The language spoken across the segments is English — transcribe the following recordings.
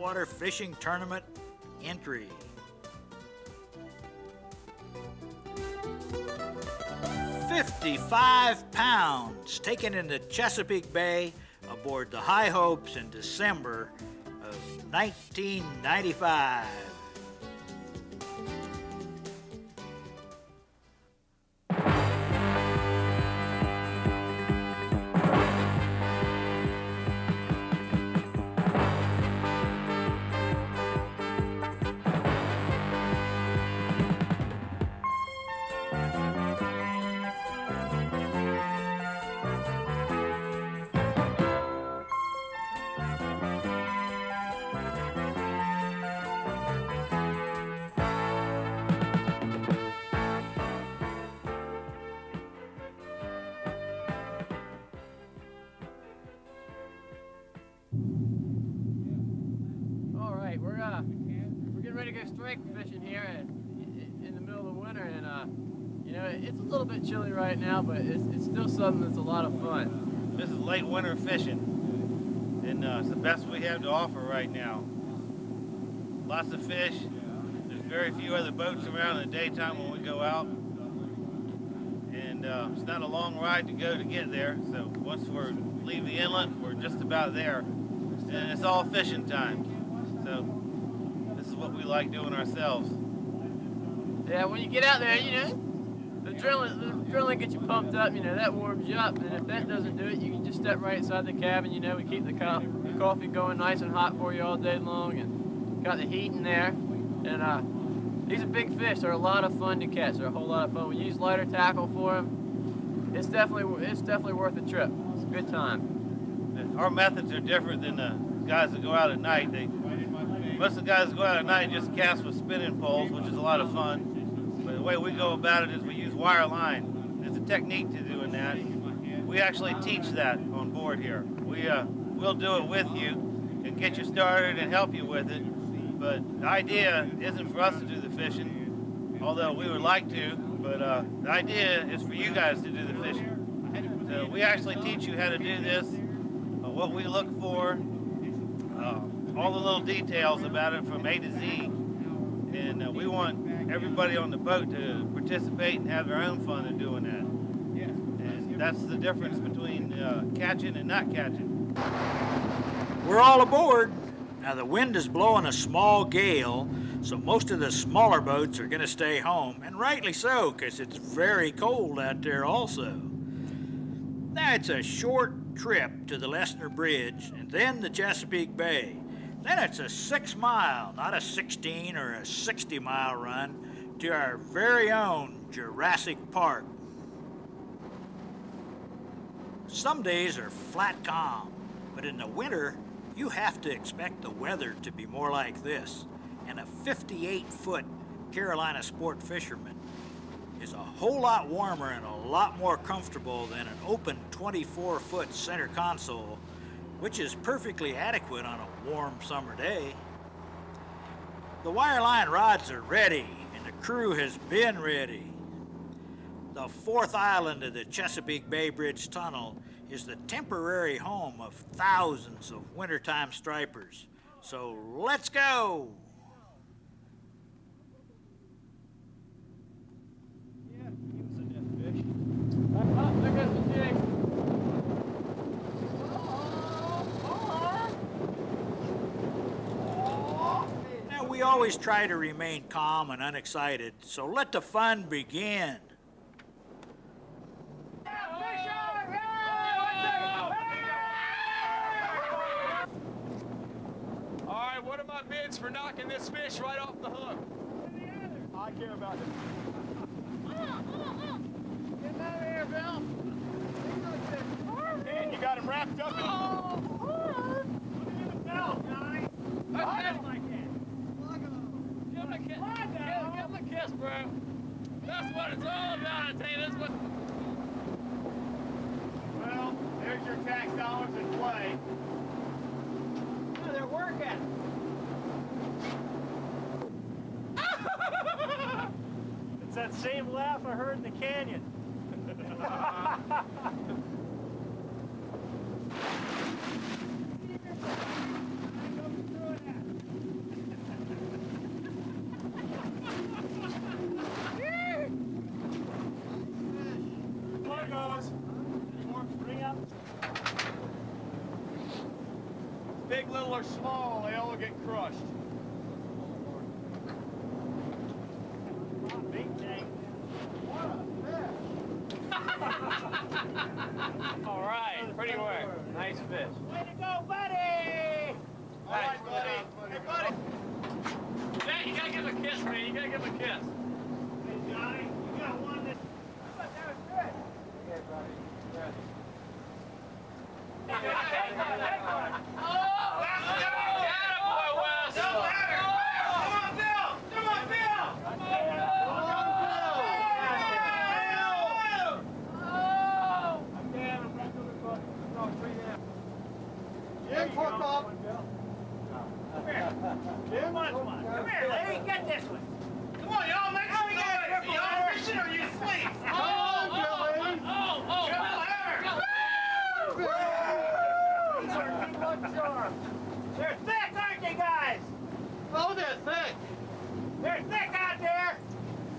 Water fishing tournament entry. 55 pounds taken into Chesapeake Bay aboard the High Hopes in December of 1995. We're getting ready to go strike fishing here in the middle of the winter, and you know, it's a little bit chilly right now, but it's still something that's a lot of fun. This is late winter fishing, and it's the best we have to offer right now. Lots of fish. There's very few other boats around in the daytime when we go out, and it's not a long ride to go to get there. So once we leave the inlet, we're just about there, and it's all fishing time. So this is what we like doing ourselves. Yeah, when you get out there, you know, the adrenaline gets you pumped up, you know, that warms you up, and if that doesn't do it, you can just step right inside the cabin, you know, we keep the coffee going nice and hot for you all day long, and got the heat in there, and these are big fish. They're a lot of fun to catch. They're a whole lot of fun. We use lighter tackle for them. It's definitely worth the trip. It's a good time. Our methods are different than the guys that go out at night. Most of the guys that go out at night just cast with spinning poles, which is a lot of fun. But the way we go about it is we use wire line. There's a technique to doing that. We actually teach that on board here. We'll do it with you and get you started and help you with it. But the idea isn't for us to do the fishing, although we would like to, but the idea is for you guys to do the fishing. So we actually teach you how to do this, what we look for, all the little details about it from A to Z, and we want everybody on the boat to participate and have their own fun in doing that. And that's the difference between catching and not catching. We're all aboard. Now the wind is blowing a small gale, so most of the smaller boats are going to stay home, and rightly so, because it's very cold out there also. Now it's a short trip to the Lesnar Bridge and then the Chesapeake Bay. Then it's a 6-mile, not a 16 or a 60-mile run to our very own Jurassic Park. Some days are flat calm, but in the winter, you have to expect the weather to be more like this. And a 58-foot Carolina sport fisherman is a whole lot warmer and a lot more comfortable than an open 24-foot center console, which is perfectly adequate on a warm summer day. The wireline rods are ready, and the crew has been ready. The fourth island of the Chesapeake Bay Bridge Tunnel is the temporary home of thousands of wintertime stripers. So let's go! Yeah, give us a net fish. Oh, there goes the jig. Now, we always try to remain calm and unexcited, so let the fun begin. What are my bids for knocking this fish right off the hook? I care about it. Get out of here, Bill. Man, you got him wrapped up in the belt, guys. Give him a kiss, bro. That's what it's all about, I tell you. That's what... Well, there's your tax dollars in play. Oh, they're working. It's that same laugh I heard in the canyon. people are small, they all get crushed. All right, pretty work. Nice fish. Way to go, buddy! All right, buddy. Hey, buddy. Jack, you gotta give him a kiss, man. You gotta give him a kiss. Hey, Johnny, you got one that... That was good. Okay, buddy. Good. Come on. Come here, lady. Get this one. Come on, y'all. Make some noise. Y'all fishing or you asleep? They're thick, aren't they, guys? Oh, they're thick. They're thick out there.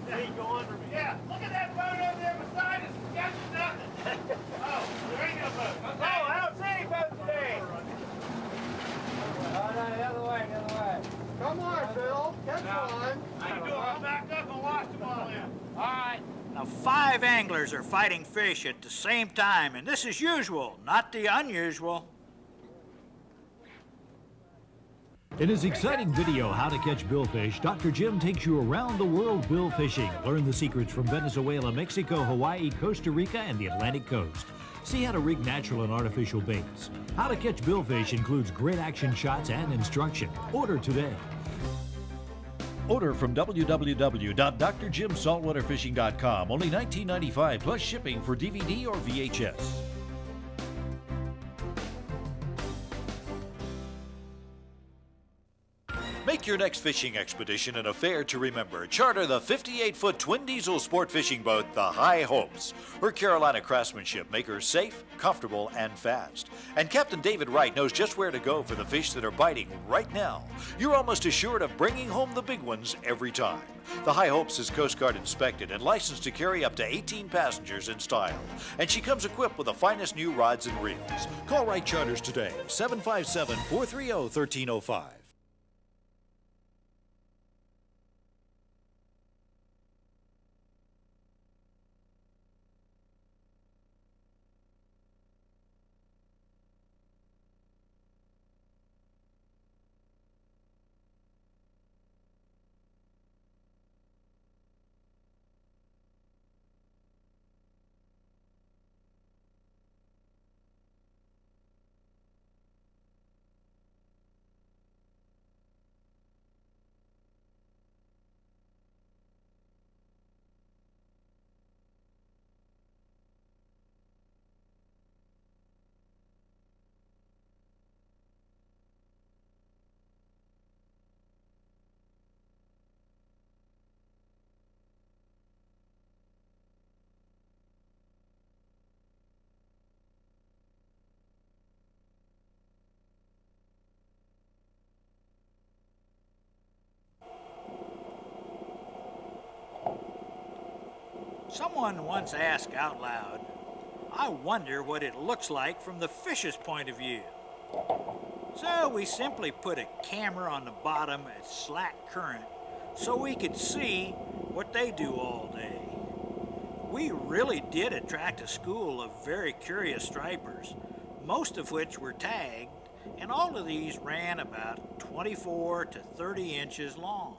They go under me. Yeah. Look at that boat over there beside us. Catching nothing. Oh, there ain't no boat. Okay. Oh, I don't see any boat today. Oh, no, the other way. Come on, Bill. Catch one. How you doing? I'll back up and watch them all in. All right. Now, 5 anglers are fighting fish at the same time, and this is usual, not the unusual. In his exciting video, How to Catch Billfish, Dr. Jim takes you around the world bill fishing. Learn the secrets from Venezuela, Mexico, Hawaii, Costa Rica, and the Atlantic coast. See how to rig natural and artificial baits. How to Catch Billfish includes great action shots and instruction. Order today. Order from www.drjimsaltwaterfishing.com. Only $19.95 plus shipping for DVD or VHS. Make your next fishing expedition an affair to remember. Charter the 58-foot twin diesel sport fishing boat, the High Hopes. Her Carolina craftsmanship make her safe, comfortable, and fast. And Captain David Wright knows just where to go for the fish that are biting right now. You're almost assured of bringing home the big ones every time. The High Hopes is Coast Guard inspected and licensed to carry up to 18 passengers in style. And she comes equipped with the finest new rods and reels. Call Wright Charters today, 757-430-1305. Someone once asked out loud, I wonder what it looks like from the fish's point of view. So we simply put a camera on the bottom at slack current so we could see what they do all day. We really did attract a school of very curious stripers, most of which were tagged, and all of these ran about 24 to 30 inches long.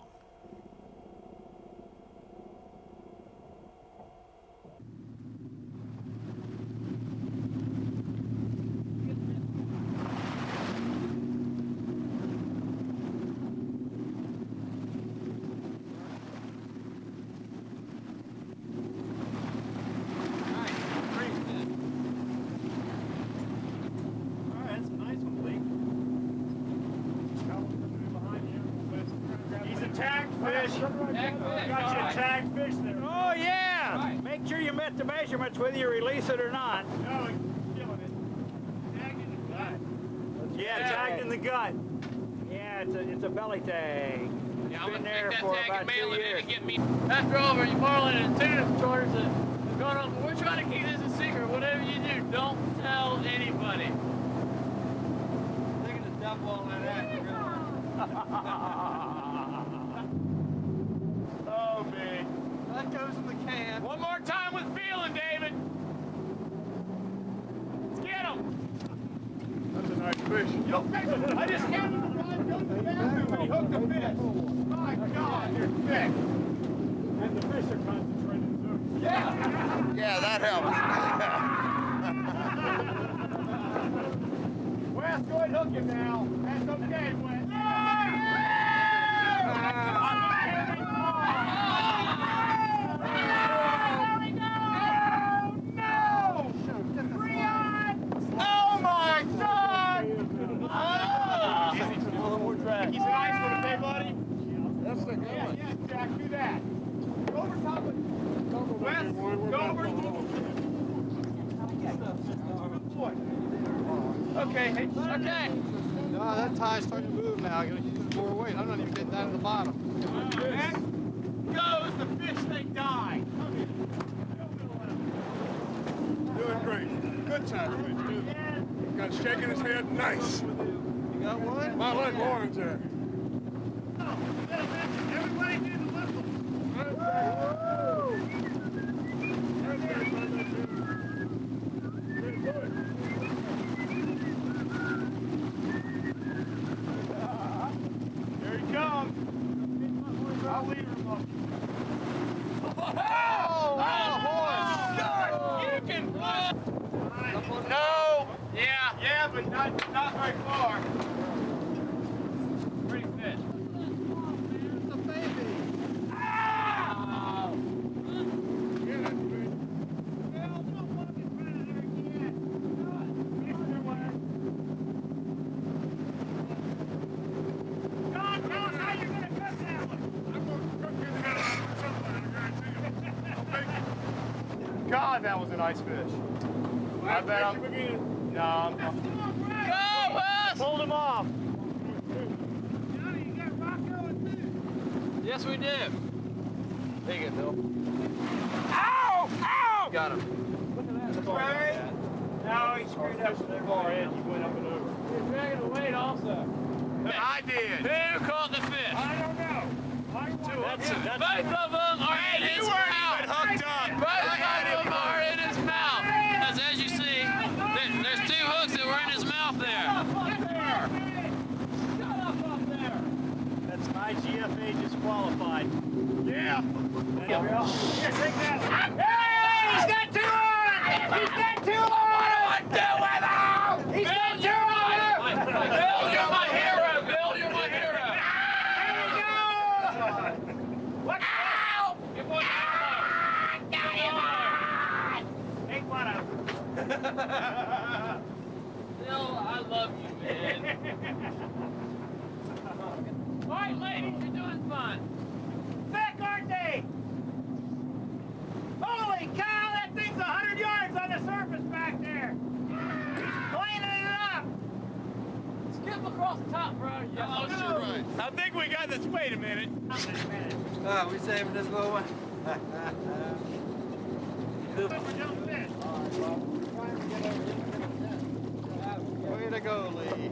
The measurements whether you release it or not. No, he's killing it. Tagged in the gut. Yeah, tagged in the gut. Yeah, it's a belly tag. Yeah, It's been there for about 2 years. After all, your marlin and tuna charters that have gone on, but we're trying to keep this a secret. Whatever you do, don't tell anybody. Taking the ball like that. Oh, me. That goes in the can. One more time with feeling, David. Let's get him. That's a nice fish. Yo, I just came to the line, go to the bathroom, and he hooked the fish. My God, you're thick. And the fish are concentrated, too. Yeah. Yeah, that helps. Wes, go ahead and hook him now. That's okay, Wes. He's an ice one, okay, buddy? That's the good one. Yeah, Jack, do that. Go over top of Wes, go over. Good boy. Okay, hey, okay. No, that tie's starting to move now. I gotta use more weight. I'm not even getting down to the bottom. Next goes the fish they die. Doing great. Good time, fish, too. Got shaking his head nice. You got one? My leg orange there. Everybody do the whistle. Here he comes. I'll lead him up. You can No. Yeah, but not very far. Pretty fish. It's a baby. Ow! Yeah, that's good. John, tell us how you're gonna cook that one. I'm going to cook his head out of something, I guarantee you. I'll make it. God, that was a nice fish. I bet I'm... No, I'm... Go, Wes! Hold him off. Yes, we do. There you go, Bill. Ow! Ow! Got him. Right? No, he screwed up the far end. He went up and over. You're dragging the weight also. I did. Who caught the fish? I don't know. Both of them are in his You weren't mouth. even hooked up. Both of them are in his mouth. As you see, there's two hooks that were in his mouth there. Shut up up there. That's IGFA disqualified. Yeah. There we go. Here, take that. Hey, he's got two on! He's got two on! What do with him? He's got two on! Bill, you're my hero. Bill, you're my hero. There we go! What? Ow! Get one. Take one out. Bill, I love you, man. All right, ladies, you're doing fine. Thick, aren't they? Holy cow, that thing's 100 yards on the surface back there. He's cleaning it up. Skip across the top, bro. Yeah, Oh, you're right. I think we got this. Wait a minute. Oh, we saving this little one. Way to go, Lee.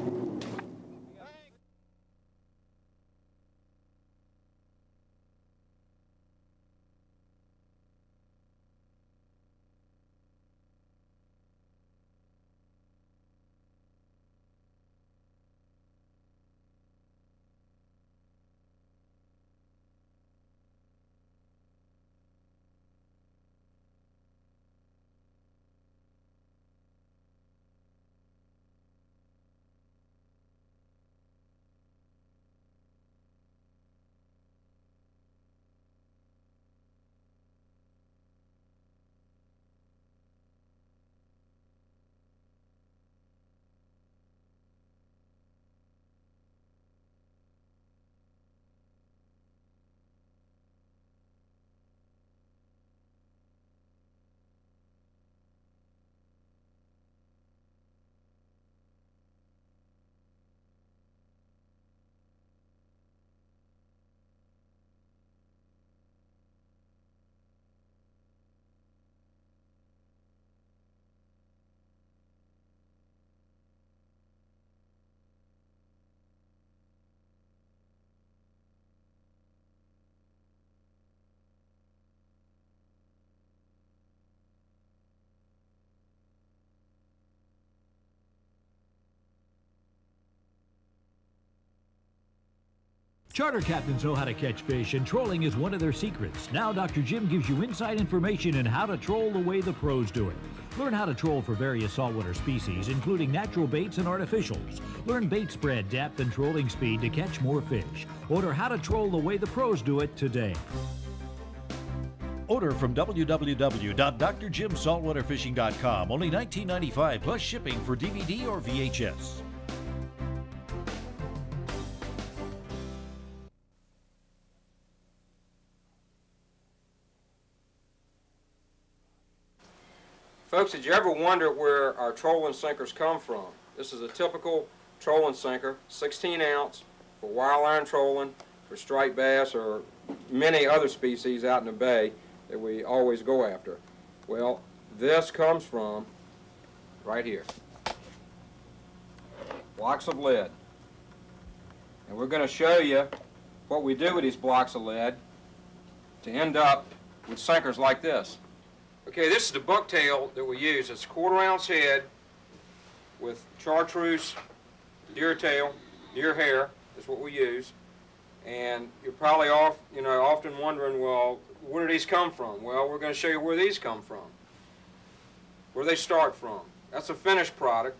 Charter captains know how to catch fish, and trolling is one of their secrets. Now Dr. Jim gives you inside information on how to troll the way the pros do it. Learn how to troll for various saltwater species, including natural baits and artificials. Learn bait spread, depth, and trolling speed to catch more fish. Order How to Troll the Way the Pros Do It today. Order from www.drjimsaltwaterfishing.com. Only $19.95 plus shipping for DVD or VHS. Folks, did you ever wonder where our trolling sinkers come from? This is a typical trolling sinker, 16 ounce, for wireline trolling, for striped bass, or many other species out in the bay that we always go after. Well, this comes from right here. Blocks of lead. And we're going to show you what we do with these blocks of lead to end up with sinkers like this. Okay, this is the bucktail that we use. It's a 1/4 ounce head with chartreuse, deer tail, deer hair is what we use. And you're probably often wondering, well, where do these come from? Well, we're going to show you where these come from, where they start from. That's a finished product.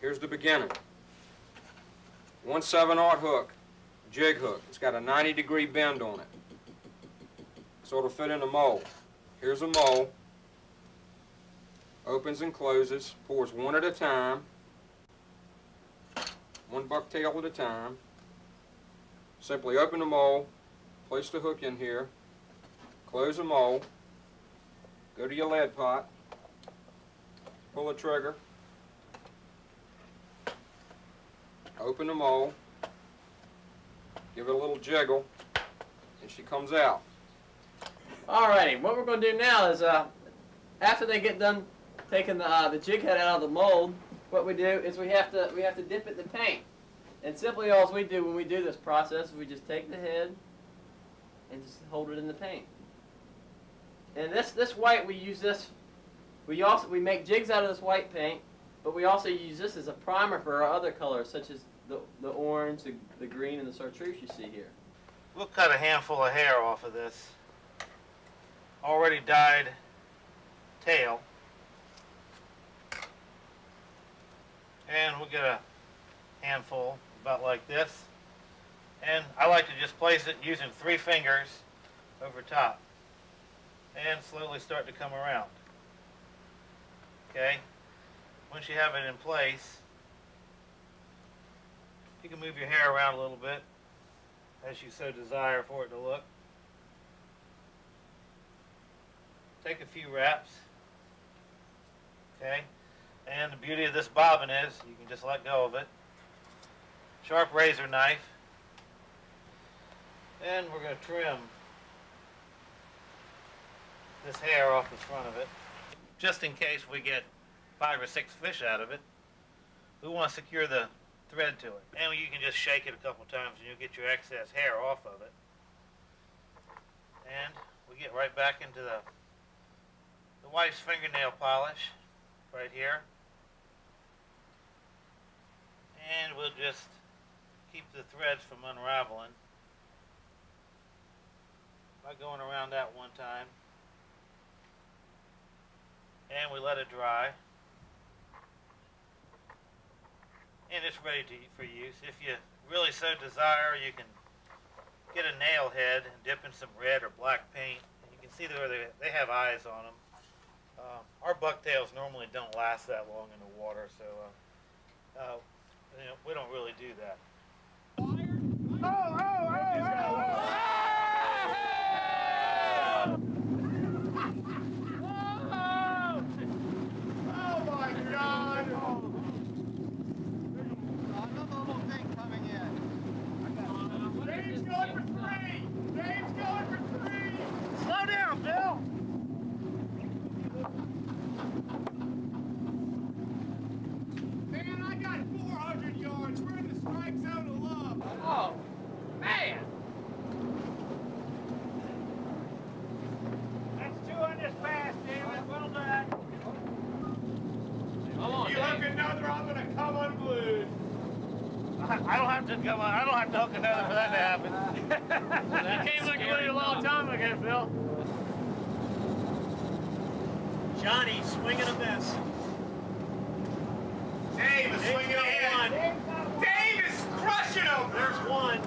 Here's the beginning. 1/7/0 hook, jig hook. It's got a 90-degree bend on it, so it'll fit in a mold. Here's a mold. Opens and closes, pours one at a time, one bucktail at a time. Simply open the mold, place the hook in here, close the mold, go to your lead pot, pull the trigger, open the mold, give it a little jiggle, and she comes out. Alrighty, what we're going to do now is after they get done taking the jig head out of the mold, what we do is we have to dip it in the paint. And simply all we do when we do this process is we just take the head and just hold it in the paint. And this white, we use this, we make jigs out of this white paint, but we also use this as a primer for our other colors, such as the orange, the green, and the chartreuse you see here. We'll cut a handful of hair off of this already dyed tail. And we'll get a handful about like this. And I like to just place it using 3 fingers over top and slowly start to come around. Okay? Once you have it in place, you can move your hair around a little bit as you so desire for it to look. Take a few wraps. Okay? And the beauty of this bobbin is you can just let go of it. Sharp razor knife. And we're going to trim this hair off the front of it. Just in case we get 5 or 6 fish out of it, we want to secure the thread to it. And you can just shake it a couple times and you'll get your excess hair off of it. And we get right back into the wife's fingernail polish right here. And we'll just keep the threads from unraveling by going around that one time. And we let it dry. And it's ready for use. If you really so desire, you can get a nail head and dip in some red or black paint. And you can see where they have eyes on them. Our bucktails normally don't last that long in the water, so we don't really do that. I don't have to come on. I don't have to hook another for that to happen. That came like really a long time ago, Phil. Johnny swinging a miss. Dave is swinging a one. Dave is crushing him. There's one.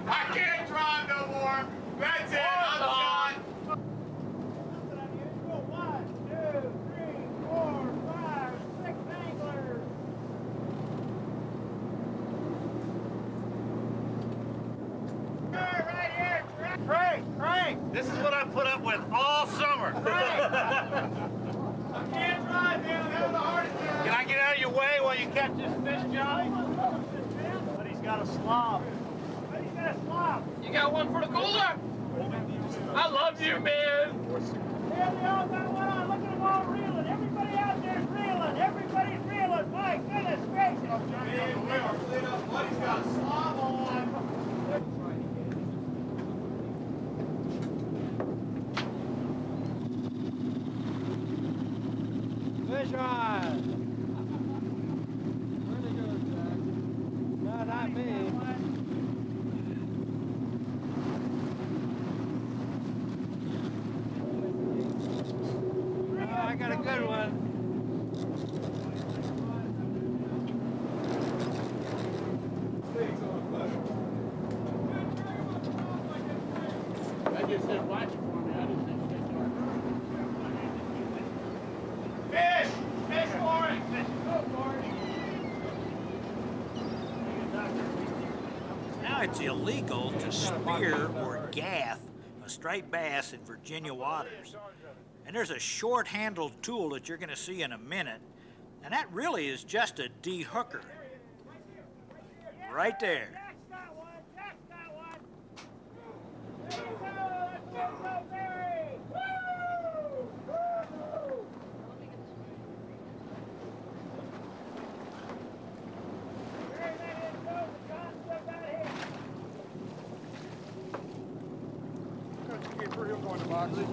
I can't drive no more. That's it. I'm done. One, two, three, 4, 5, 6 anglers. Right here, Frank. This is what I put up with all summer. I can't drive, man. I'm having a heart attack. Can I get out of your way while you catch this fish, Johnny? But he's got a slob. You got one for the cooler? I love you, man. Here they all got one on. Look at them all reeling. Everybody out there's reeling. Everybody's reeling. My goodness gracious. Buddy's got a slob on. Fish on. Where'd they go, Jack? No, not me. Oh, I got a good one. I just said watch it for me. I didn't think Fish! Fish for it! Now it's illegal to spear or gaff a striped bass in Virginia waters. And there's a short-handled tool that you're going to see in a minute, and that really is just a de-hooker. Right there. Jack's got one. Jack's got one. There you go. Let's go, Barry. Woo! Woo! Barry, that is go. John still got it. He'll go in the box. He's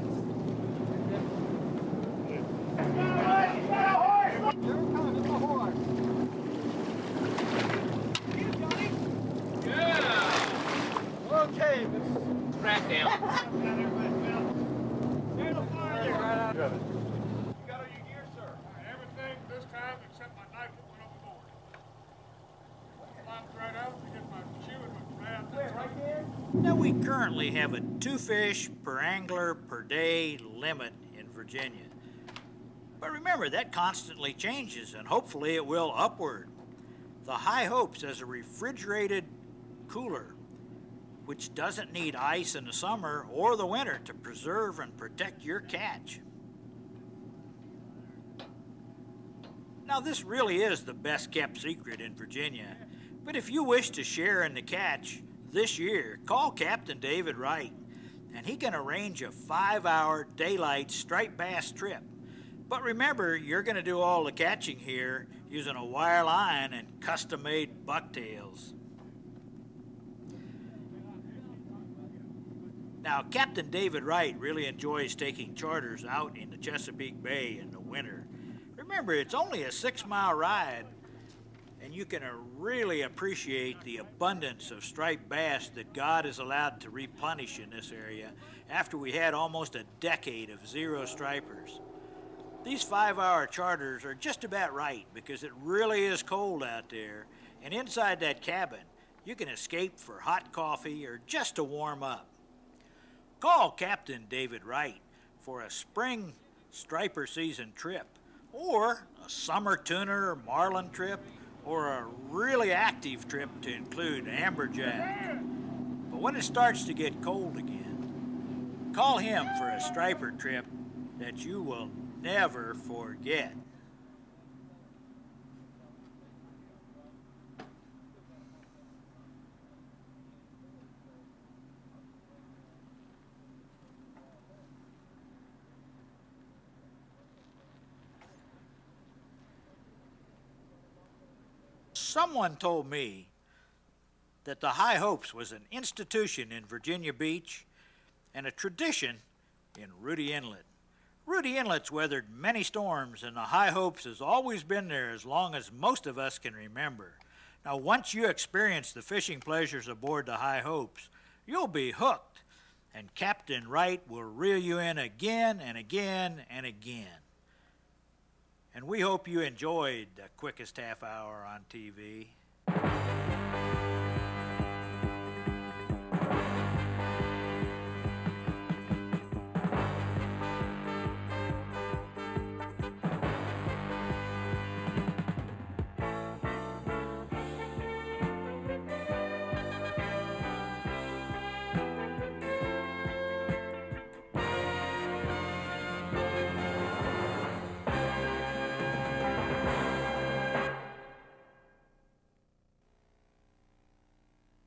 got a horse. Here it comes. It's a horse. Yeah. Okay. Crack down. There's a fire. Right out of it. You got all your gear, sir? Everything this time except my knife that went overboard. Climbed right out to get my shoe and my rat. Wait, right there? Now we currently have a 2 fish per angler per day limit in Virginia. But remember, that constantly changes, and hopefully it will upward. The High Hopes has a refrigerated cooler, which doesn't need ice in the summer or the winter to preserve and protect your catch. Now, this really is the best kept secret in Virginia, but if you wish to share in the catch this year, call Captain David Wright, and he can arrange a 5-hour daylight striped bass trip. But remember, you're going to do all the catching here using a wire line and custom-made bucktails. Now, Captain David Wright really enjoys taking charters out in the Chesapeake Bay in the winter. Remember, it's only a 6-mile ride, and you can really appreciate the abundance of striped bass that God is allowed to replenish in this area after we had almost a decade of zero stripers. These 5-hour charters are just about right because it really is cold out there, and inside that cabin, you can escape for hot coffee or just to warm up. Call Captain David Wright for a spring striper season trip, or a summer tuna or marlin trip, or a really active trip to include amberjack. But when it starts to get cold again, call him for a striper trip that you will never forget. Someone told me that the High Hopes was an institution in Virginia Beach and a tradition in Rudy Inlet. Rudy Inlet's weathered many storms, and the High Hopes has always been there as long as most of us can remember. Now, once you experience the fishing pleasures aboard the High Hopes, you'll be hooked, and Captain Wright will reel you in again and again and again. And we hope you enjoyed the quickest half hour on TV.